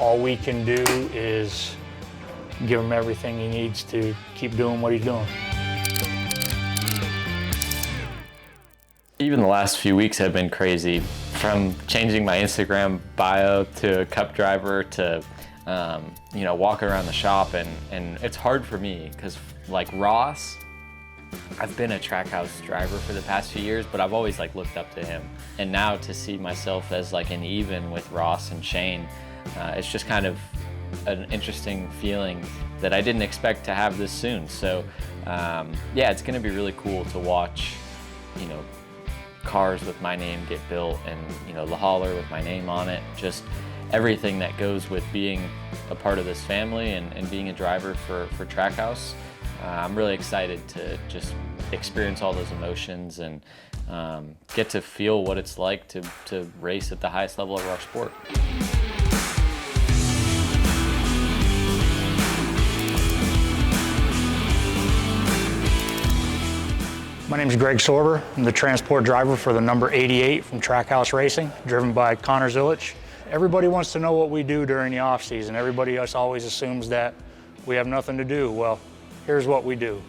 All we can do is give him everything he needs to keep doing what he's doing. Even the last few weeks have been crazy, from changing my Instagram bio to Cup driver to walking around the shop, and it's hard for me because, like Ross, I've been a Trackhouse driver for the past few years, but I've always looked up to him. And now to see myself as an even with Ross and Shane, it's just kind of an interesting feeling that I didn't expect to have this soon. So yeah, it's going to be really cool to watch, cars with my name get built, and the hauler with my name on it. Just everything that goes with being a part of this family and being a driver for Trackhouse. I'm really excited to just experience all those emotions and get to feel what it's like to race at the highest level of our sport. My name is Greg Sorber. I'm the transport driver for the number 88 from Trackhouse Racing, driven by Connor Zilich. Everybody wants to know what we do during the off season. Everybody else always assumes that we have nothing to do. Well, here's what we do.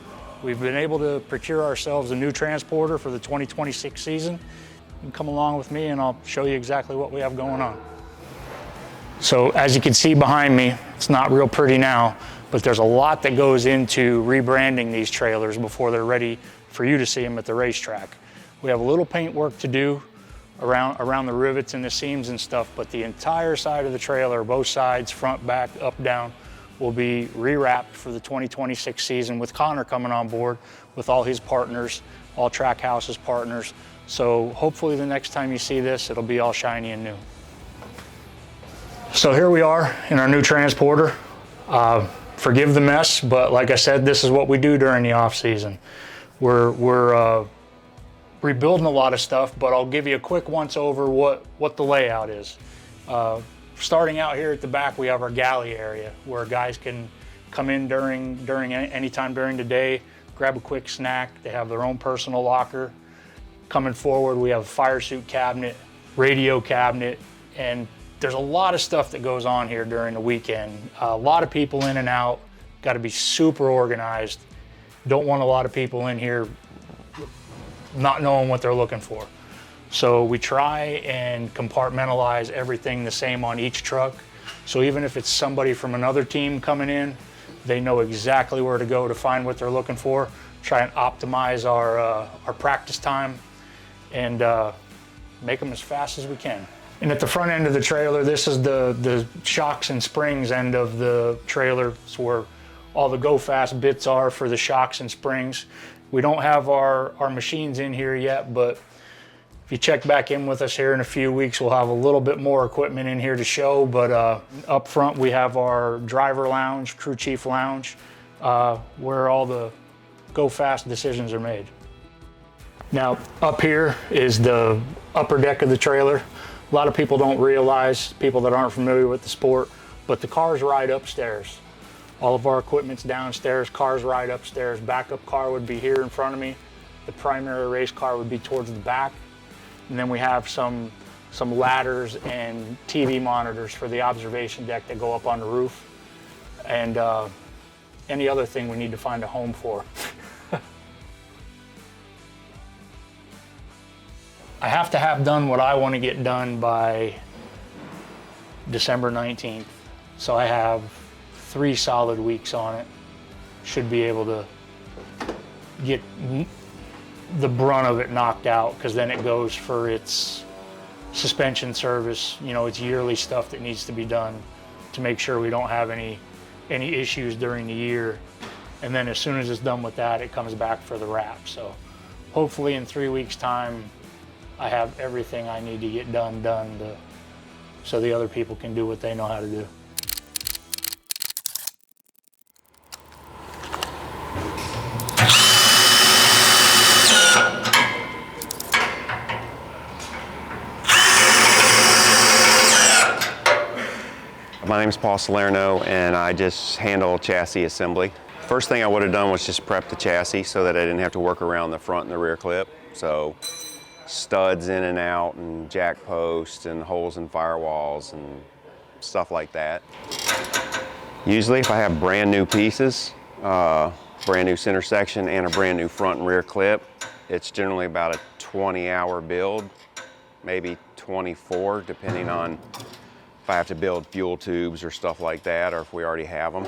We've been able to procure ourselves a new transporter for the 2026 season. You can come along with me and I'll show you exactly what we have going on. So as you can see behind me, it's not real pretty now, but there's a lot that goes into rebranding these trailers before they're ready for you to see them at the racetrack. We have a little paint work to do around the rivets and the seams and stuff, but the entire side of the trailer, both sides, front, back, up, down, will be rewrapped for the 2026 season, with Connor coming on board with all his partners, all Trackhouse's partners. So hopefully the next time you see this, it'll be all shiny and new. So here we are in our new transporter. Forgive the mess, but like I said, this is what we do during the off season. We're rebuilding a lot of stuff, but I'll give you a quick once over what the layout is. Starting out here at the back, we have our galley area where guys can come in during any time during the day, grab a quick snack. They have their own personal locker. Coming forward, we have a fire suit cabinet, radio cabinet, and there's a lot of stuff that goes on here during the weekend. A lot of people in and out, got to be super organized. Don't want a lot of people in here not knowing what they're looking for. So we try and compartmentalize everything the same on each truck. So even if it's somebody from another team coming in, they know exactly where to go to find what they're looking for. Try and optimize our practice time and make them as fast as we can. And at the front end of the trailer, this is the shocks and springs end of the trailer. It's where all the go fast bits are for the shocks and springs. We don't have our machines in here yet, but if you check back in with us here in a few weeks, we'll have a little bit more equipment in here to show. But up front, we have our driver lounge, crew chief lounge, where all the go fast decisions are made. Now, up here is the upper deck of the trailer. A lot of people don't realize, people that aren't familiar with the sport, but the cars ride upstairs. All of our equipment's downstairs, cars ride upstairs. Backup car would be here in front of me. The primary race car would be towards the back. And then we have some ladders and TV monitors for the observation deck that go up on the roof. And any other thing we need to find a home for. I have to have done what I want to get done by December 19th. So I have 3 solid weeks on it. Should be able to get the brunt of it knocked out, because then it goes for its suspension service, its yearly stuff that needs to be done to make sure we don't have any issues during the year. And then as soon as it's done with that, it comes back for the wrap. So hopefully in 3 weeks' time, I have everything I need to get done so the other people can do what they know how to do. My name is Paul Salerno, and I just handle chassis assembly. First thing I would have done was just prep the chassis so that I didn't have to work around the front and the rear clip. So studs in and out, and jack posts, and holes in firewalls, and stuff like that. Usually if I have brand new pieces, brand new center section and a brand new front and rear clip, it's generally about a 20-hour build, maybe 24, depending on if I have to build fuel tubes or stuff like that, or if we already have them.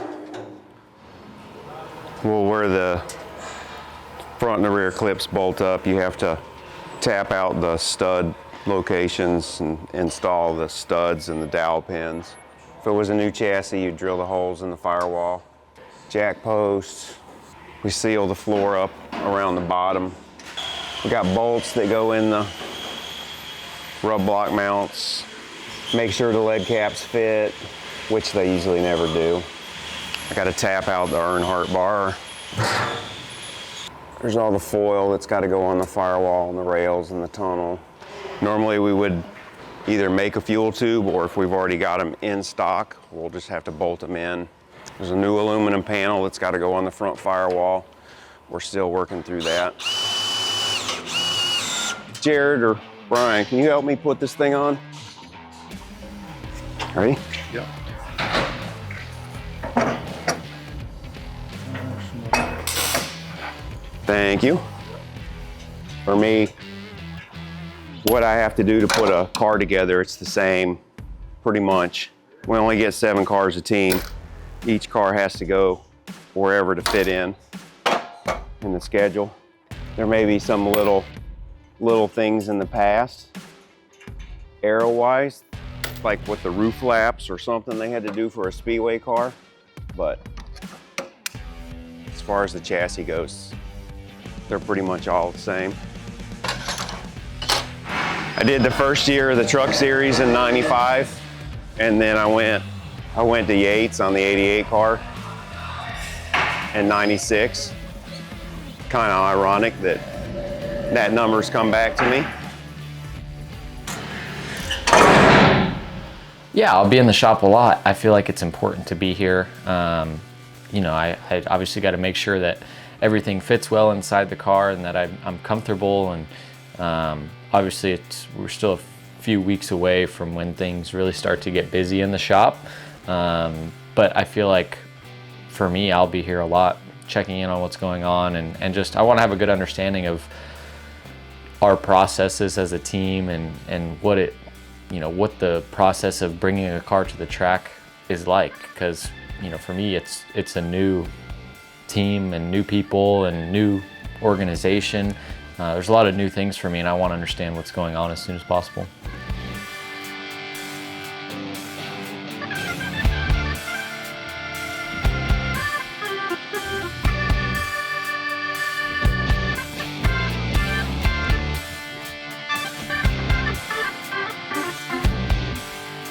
Well, where the front and the rear clips bolt up, you have to tap out the stud locations and install the studs and the dowel pins. If it was a new chassis, you'd drill the holes in the firewall. Jack posts, we seal the floor up around the bottom. We got bolts that go in the rub block mounts. Make sure the lead caps fit, which they usually never do. I got to tap out the Earnhardt bar. There's all the foil that's got to go on the firewall and the rails and the tunnel. Normally we would either make a fuel tube, or if we've already got them in stock, we'll just have to bolt them in. There's a new aluminum panel that's got to go on the front firewall. We're still working through that. Jared or Brian, can you help me put this thing on? Ready? Yep. Thank you. For me, what I have to do to put a car together, it's the same, pretty much. We only get 7 cars a team. Each car has to go wherever to fit in the schedule. There may be some little things in the past, aero-wise, like with the roof flaps or something they had to do for a speedway car, but as far as the chassis goes, they're pretty much all the same. I did the first year of the truck series in '95, and then I went to Yates on the '88 car in '96. Kind of ironic that number's come back to me. Yeah, I'll be in the shop a lot. I feel like it's important to be here. You know, I obviously got to make sure that everything fits well inside the car and that I'm comfortable. And obviously, we're still a few weeks away from when things really start to get busy in the shop. But I feel like for me, I'll be here a lot, checking in on what's going on, and just I want to have a good understanding of our processes as a team and what it, you know, what the process of bringing a car to the track is like. Because, you know, for me, it's a new team and new people and new organization. There's a lot of new things for me, and I want to understand what's going on as soon as possible.